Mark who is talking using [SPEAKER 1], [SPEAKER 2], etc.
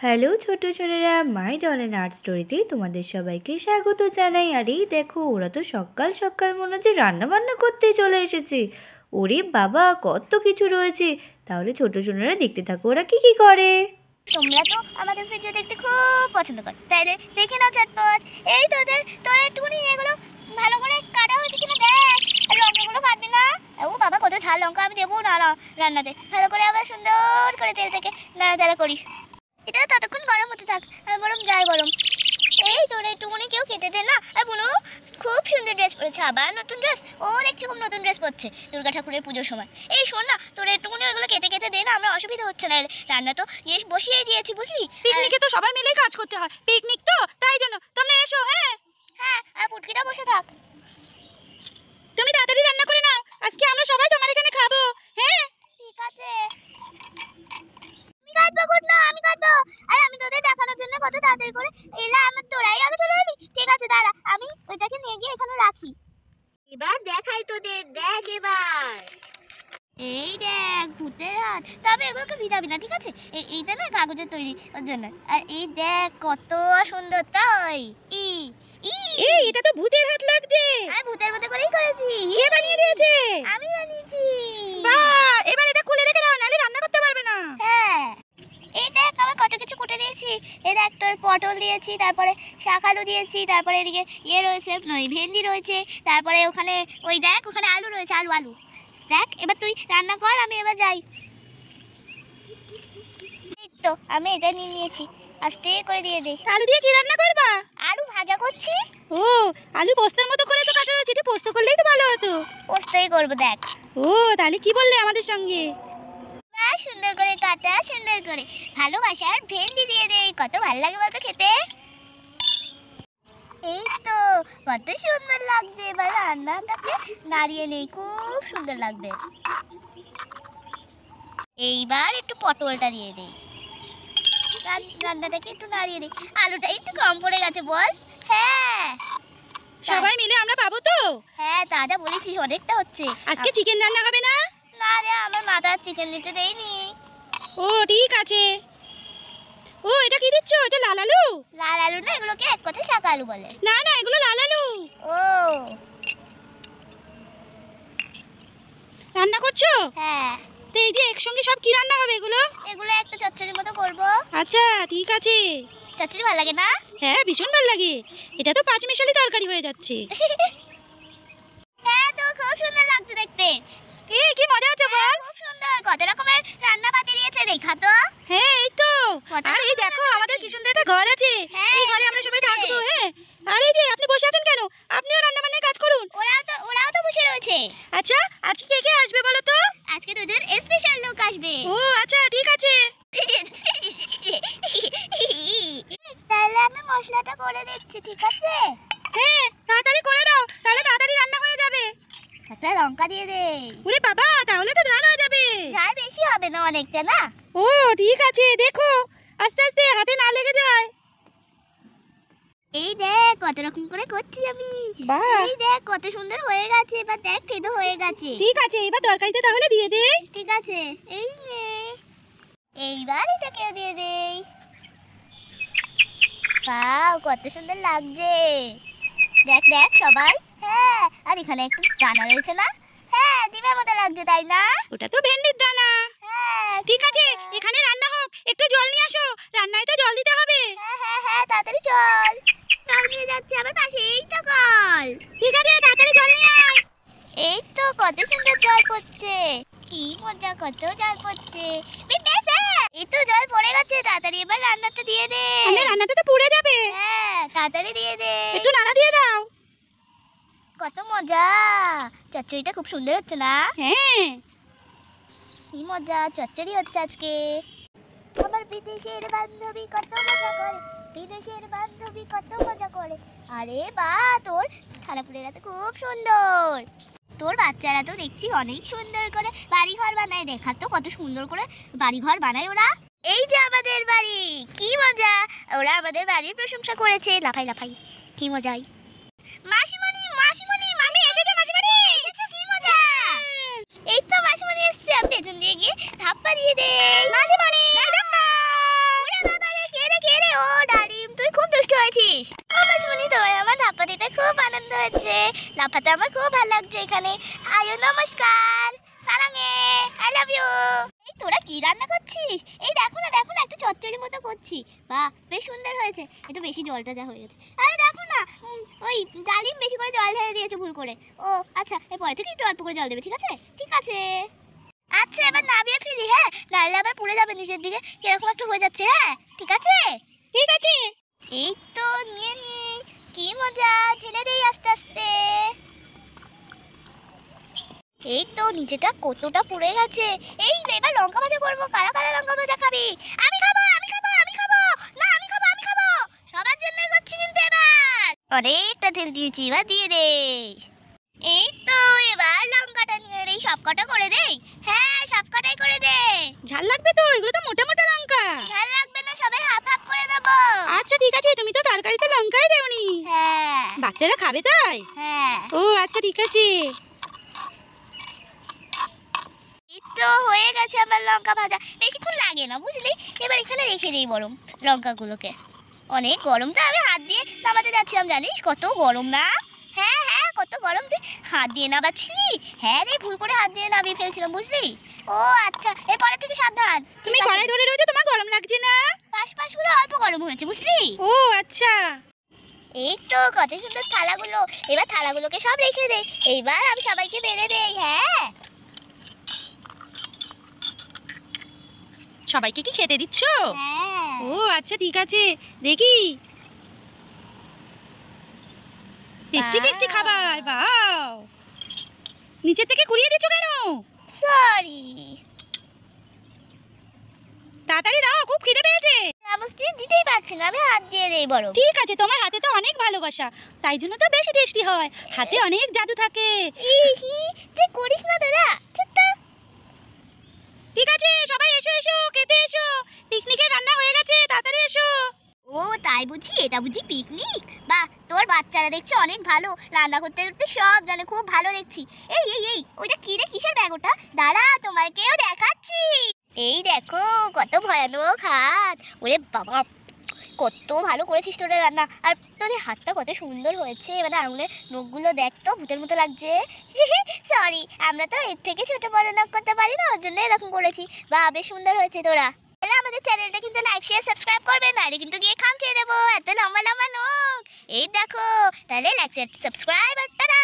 [SPEAKER 1] Hello ছোট ছোটরা, মাই ডলেন art স্টোরিতে তোমাদের সবাইকে স্বাগত জানাই। আর এই দেখো, ওরা তো সকাল সকাল মনে হচ্ছে রান্না বান্না করতে চলে এসেছে। ওরে বাবা, কত কিছু রয়েছে। তাহলে ছোট ছোটরা দেখতে থাকো ওরা কি কি করে।
[SPEAKER 2] তোমরা তো আমাদের ভিডিও দেখতে খুব পছন্দ করো, তাইলে দেখে নাও চটপট। এই তোরা একটুখানি এগুলো ভালো করে কাটা হয়েছে কিনা দেখ। আর লঙ্কাগুলো কাটবি না। ও বাবা, কত ঝাল লঙ্কা, আমি দেবো না রান্নাতে। ভালো করে আবার সুন্দর করে তেল থেকে নাড়াচাড়া করি। এটা ততক্ষণ গরম হতে থাক, আর গরম যায় গরম। এই তোরা একটুখানি কেউ খেতে দে না। আর বোনো খুব সুন্দর ড্রেস পরেছে, আবার নতুন ড্রেস। ও দেখছি খুব নতুন ড্রেস পরছে দুর্গা ঠাকুরের পুজোর সময়। এই শোন না, তোরা একটুখানি ওইগুলো কেটে দে না, আমরা অসুবিধা হচ্ছে না। রান্না তো বসিয়ে দিয়েছি, বুঝলি।
[SPEAKER 3] পিকনিকে তো সবাই মিলে কাজ করতে হয়, পিকনিক তো তাই জন্য তোমরা এসো। হ্যাঁ
[SPEAKER 2] হ্যাঁ, আর পুটকিটা বসে থাক।
[SPEAKER 3] তুমি তাড়াতাড়ি রান্না করে নাও, আজকে আমরা সবাই তোমার এখানে খাবো। হ্যাঁ
[SPEAKER 2] ঠিক আছে, আমি কাটবো গুড না, আমি কাটবো। আর আমি তোদের দেখানোর জন্য কত তাড়াতাড়ি করে এলা, আমার তোরাই আগে চলে এলি। ঠিক আছে দাঁড়া, আমি ওইটাকে নিয়ে গিয়ে এখানে রাখি। এবার দেখাই তোদের, দেখ এবার। এই দেখ ভূতের হাত, তবে এগুলোকে ভিজাবি না, ঠিক আছে। এইটা না কাগজের তৈরি, ওর জন্য। আর এই দেখ কত সুন্দর, তাই ই ই
[SPEAKER 3] এই এটা তো ভূতের হাত লাগছে।
[SPEAKER 2] আমি ভূতের মতো করেই করেছি।
[SPEAKER 3] কে বানিয়ে দিয়েছে?
[SPEAKER 2] আমি বানিয়েছি।
[SPEAKER 3] বাহ, এবার এটা খুলে রেখে দাও, নাহলে রান্না করতে পারবে না।
[SPEAKER 2] হ্যাঁ, এই দেখ আমার কত কিছু কুটে দিয়েছি। এই দেখ তোর পটল দিয়েছি, তারপরে শাক আলু দিয়েছি, তারপরে এদিকে রয়েছে ভেন্ডি রয়েছে, তারপরে ওখানে ওই দেখ ওখানে আলু রয়েছে, আলু। দেখ এবার তুই রান্না কর, আমি এবার যাই। এই তো আমি এটা নিয়ে নিয়েছি, আস্তে করে দিয়ে দে।
[SPEAKER 3] আলু দিয়ে কি রান্না করবা?
[SPEAKER 2] আলু ভাজা করছি।
[SPEAKER 3] ও, আলু পোস্তের মতো করে তো কাটা রয়েছে, এটা পোস্ত করলেই তো ভালো হতো।
[SPEAKER 2] পোস্তই করবো দেখ।
[SPEAKER 3] ও, তাহলে কি বললে আমাদের সঙ্গে?
[SPEAKER 2] সুন্দর করে কাটা, সুন্দর করে ভালোবাসার ভেন্ডি দিয়ে দে, কত ভালো লাগে বলতো খেতে। এই তো কত সুন্দর লাগছে। এবার রান্নাটাকে নাড়িয়ে নেই, খুব সুন্দর লাগবে। এইবার একটু পটলটা দিয়ে দেই, রান্নাটাকে একটু নাড়িয়ে দিই। আলুটা একটু কম পড়ে গেছে বল। হ্যাঁ,
[SPEAKER 3] সবাই মিলে আমরা পাবো তো?
[SPEAKER 2] হ্যাঁ তা যা বলেছিস, অনেকটা হচ্ছে।
[SPEAKER 3] আজকে চিকেন রান্না হবে না?
[SPEAKER 2] না রে, আমার মাথা চিকেন দিতে দেয়নি।
[SPEAKER 3] ও ঠিক আছে। ও, এটা কি দিচ্ছ? এটা লাল আলু?
[SPEAKER 2] লাল আলু না, এগুলোকে এক কথায় শাক আলু বলে।
[SPEAKER 3] না না, এগুলো লাল আলু।
[SPEAKER 2] ও
[SPEAKER 3] রান্না করছো?
[SPEAKER 2] হ্যাঁ,
[SPEAKER 3] তো এই যে একসঙ্গে সব কি রান্না হবে এগুলো?
[SPEAKER 2] এগুলো একটা চচ্চড়ির মতো করব।
[SPEAKER 3] আচ্ছা ঠিক আছে।
[SPEAKER 2] চচ্চড়ি ভালো লাগে না?
[SPEAKER 3] হ্যাঁ, ভীষণ ভালো লাগে। এটা তো পাঁচমিশালি তরকারি হয়ে যাচ্ছে।
[SPEAKER 2] হ্যাঁ তো খুব সুন্দর লাগছে দেখতে।
[SPEAKER 3] কি মজা হচ্ছে বল।
[SPEAKER 2] খুব সুন্দর, কত রকমের রান্না বাতি দিয়েছে দেখা তো।
[SPEAKER 3] হ্যাঁ এই তো।
[SPEAKER 2] কত
[SPEAKER 3] আর এই দেখো, আমাদের কি সুন্দর একটা ঘর আছে।
[SPEAKER 2] হ্যাঁ,
[SPEAKER 3] এই ঘরে আমরা সবাই থাকবো। হ্যাঁ, আর এই যে আপনি বসে আছেন কেন? আপনিও রান্না বান্নার কাজ করুন।
[SPEAKER 2] ওরাও তো বসে রয়েছে।
[SPEAKER 3] আচ্ছা, আজকে কে কে আসবে বলো তো?
[SPEAKER 2] আজকে দুজন স্পেশাল লোক আসবে।
[SPEAKER 3] ও আচ্ছা ঠিক আছে।
[SPEAKER 2] তাহলে আমি মশলাটা করে দিচ্ছি, ঠিক আছে।
[SPEAKER 3] হ্যাঁ, তাড়াতাড়ি করে দাও, তাহলে তাড়াতাড়ি রান্না হয়ে যাবে।
[SPEAKER 2] একটা লঙ্কা দিয়ে দে।
[SPEAKER 3] ওরে বাবা, তাহলে তো ঝাল হয়ে যাবে।
[SPEAKER 2] ঝাল বেশি হবে না, অনেকটা না।
[SPEAKER 3] ও ঠিক আছে, দেখো আস্তে আস্তে হাতে না লেগে যায়।
[SPEAKER 2] এই দেখ কত রকম করে করছি আমি।
[SPEAKER 3] বাহ,
[SPEAKER 2] এই দেখ কত সুন্দর হয়ে গেছে। এবার দেখ খেতে হয়ে গেছে।
[SPEAKER 3] ঠিক আছে, এবার তরকারিতে তাহলে দিয়ে দে।
[SPEAKER 2] ঠিক আছে, এই নে। এইবার এটাকেও দিয়ে দেই। বাহ, কত সুন্দর লাগছে। দেখ দেখ সবাই। হ্যাঁ, আর এখানে একটু দানা রয়েছে না? হ্যাঁ, ডিমের মতো লাগছে তাই না?
[SPEAKER 3] ওটা তো ভেন্ডির দানা।
[SPEAKER 2] হ্যাঁ
[SPEAKER 3] ঠিক আছে, এখানে রান্না হোক, একটু জল নিয়ে আসো, রান্নায় তো জল দিতে হবে।
[SPEAKER 2] হ্যাঁ হ্যাঁ হ্যাঁ, তাড়াতাড়ি চল। চল নিয়ে যাচ্ছে আমার পাশে, এই তো কল।
[SPEAKER 3] ঠিক আছে, তাড়াতাড়ি জল নিয়ে আয়।
[SPEAKER 2] এই তো কত সুন্দর জল পড়ছে, কি মজা, কত জল পড়ছে। এই তো জল পড়ে গেছে, তাড়াতাড়ি এবার রান্নাটা দিয়ে দে।
[SPEAKER 3] আমি রান্নাটা তো পুড়ে যাবে।
[SPEAKER 2] হ্যাঁ, তাড়াতাড়ি দিয়ে দে।
[SPEAKER 3] একটু নাড়া দিয়ে দাও।
[SPEAKER 2] কত মজা, চচ্চড়িটা খুব সুন্দর হচ্ছে না?
[SPEAKER 3] হ্যাঁ,
[SPEAKER 2] কি মজা, চচ্চড়ি হচ্ছে আজকে। আমার বিদেশের বান্ধবী কত মজা করে, বিদেশের বান্ধবী কত মজা করে। আরে বাহ, তোর খারাপুরেরা তো খুব সুন্দর। তোর বাচ্চারা তো দেখছি অনেক সুন্দর করে বাড়িঘর বানায়। দেখা তো কত সুন্দর করে বাড়িঘর বানায় ওরা। এই যে আমাদের বাড়ি, কি মজা। ওরা আমাদের বাড়ির প্রশংসা করেছে, লাফাই লাফাই, কি মজাই। মাসিমণি মাসিমণি, মামি এসেছে। মাসিমণি এসেছে, কি মজা। এই তো মাসিমণি এসেছে, আমি পেছন দিয়ে গিয়ে ধাপ্পা দিয়ে দেই। মাসিমণি ওরে বাবা রে, কে হয়েছিস? আমার শুনি তোমার আমার ধাপ্পা দিতে খুব আনন্দ হয়েছে। লাফাতে আমার খুব ভালো লাগছে এখানে। আয়ো নমস্কার, সারাঙে, আই লাভ ইউ। এই তোরা কি রান্না করছিস? এই দেখো না একটু চচ্চড়ি মতো করছি। বাহ, বেশ সুন্দর হয়েছে। একটু বেশি জলটা যা হয়ে গেছে। আরে দেখো না, ওই ডালিম বেশি করে জল ঢেলে দিয়েছে ভুল করে। ও আচ্ছা, এরপরে থেকে একটু অল্প করে জল দেবে, ঠিক আছে? ঠিক আছে। আচ্ছা, এবার নামিয়ে ফেলি, হ্যাঁ, নাহলে আবার পুড়ে যাবে নিচের দিকে, কিরকম একটা হয়ে যাচ্ছে। হ্যাঁ, ঠিক আছে।
[SPEAKER 3] ঠিক আছে।
[SPEAKER 2] এই তো নিয়ে নি, কি মজা, ঢেলে দেই আস্তে আস্তে। এই তো নিচেটা কতটা পুড়ে গেছে। এই এবার লঙ্কা ভাজা করবো। কারা কারা লঙ্কা ভাজা খাবি? আমি খাবো, আমি খাবো, আমি খাবো। না, আমি খাবো, আমি খাবো। সবার জন্যই করছি কিন্তু এবার। অনেকটা তেল দিয়েছি, এবার দিয়ে দে। এই তো এবার লঙ্কাটা নিয়ে দেই, সব কটা করে দেই। হ্যাঁ, সব কটাই করে দে।
[SPEAKER 3] ঝাল লাগবে তো, এগুলো তো মোটা মোটা লঙ্কা।
[SPEAKER 2] ঝাল লাগবে না, সবাই হাফ হাফ করে দেবো।
[SPEAKER 3] আচ্ছা ঠিক আছে, তুমি তো তরকারিতে লঙ্কাই দেওনি।
[SPEAKER 2] হ্যাঁ
[SPEAKER 3] বাচ্চারা খাবে তাই?
[SPEAKER 2] হ্যাঁ।
[SPEAKER 3] ও আচ্ছা ঠিক আছে।
[SPEAKER 2] এই তো হয়ে গেছে আমার লঙ্কা ভাজা, বেশিক্ষণ লাগে না বুঝলি। এবার এখানে রেখে দিই বরং লঙ্কাগুলোকে। অনেক গরম তো, আমি হাত দিয়ে নামাতে যাচ্ছিলাম, জানিস কত গরম না? হ্যাঁ হ্যাঁ, কত গরম, তুই হাত দিয়ে নামাচ্ছিলি? হ্যাঁ রে, ভুল করে হাত দিয়ে নামিয়ে ফেলছিলাম বুঝলি। ও আচ্ছা, এরপরে থেকে সাবধান।
[SPEAKER 3] তুমি কড়াই ধরে রয়েছো, তোমার গরম লাগছে না?
[SPEAKER 2] পাশগুলো অল্প গরম হয়েছে বুঝলি।
[SPEAKER 3] ও আচ্ছা।
[SPEAKER 2] এই তো কত সুন্দর থালাগুলো। এবার থালাগুলোকে সব রেখে দেই। এইবার আমি সবাইকে বেড়ে দেই। হ্যাঁ,
[SPEAKER 3] সবাইকে কি খেতে দিচ্ছ?
[SPEAKER 2] হ্যাঁ।
[SPEAKER 3] ও আচ্ছা ঠিক আছে, দেখি। টেস্টি টেস্টি খাবার, বাও। নিচে থেকে কুড়িয়ে দিচ্ছ কেন?
[SPEAKER 2] সরি।
[SPEAKER 3] তাড়াতাড়ি দাও, খুব খিদে পেয়েছে।
[SPEAKER 2] চামচ দিয়ে দিতেই পারছি না, আমি হাত দিয়ে দেই বড়।
[SPEAKER 3] ঠিক আছে, তোমার হাতে তো অনেক ভালোবাসা, তাই জন্য তো বেশি টেস্টি হয়। হাতে অনেক জাদু থাকে।
[SPEAKER 2] তুই করিস না তোরা।
[SPEAKER 3] ঠিক আছে, সবাই এসো এসো, খেতে এসো। পিকনিকের রান্না হয়ে গেছে, তাড়াতাড়ি এসো।
[SPEAKER 2] ও তাই বুঝি, এটা বুঝি পিকনিক? বাহ, তোর বাচ্চারা দেখছি অনেক ভালো, রান্না করতে করতে সব জানে, খুব ভালো দেখছি। এই এই এই, ওইটা কি রে, কিসের ব্যাগ ওটা? দাঁড়া, তোমাকেও দেখাচ্ছি। এই দেখো কত ভয়ানক হাত। ওরে বাবা, কত ভালো করেছিস তোদের রান্না। আর তোদের হাতটা কত সুন্দর হয়েছে, মানে আঙুলের নখগুলো দেখ তো, ভূতের মতো লাগছে। সরি, আমরা তো এর থেকে ছোট বড় নখ করতে পারি না, ওর জন্য এরকম করেছি। বাহ, বেশ সুন্দর হয়েছে তোরা। তাহলে আমাদের চ্যানেলটা কিন্তু লাইক শেয়ার সাবস্ক্রাইব করবে, নাহলে কিন্তু গিয়ে খামচে দেবো। এত লম্বা লম্বা নখ, এই দেখো। তাহলে লাইক শেয়ার সাবস্ক্রাইব আর টাটা।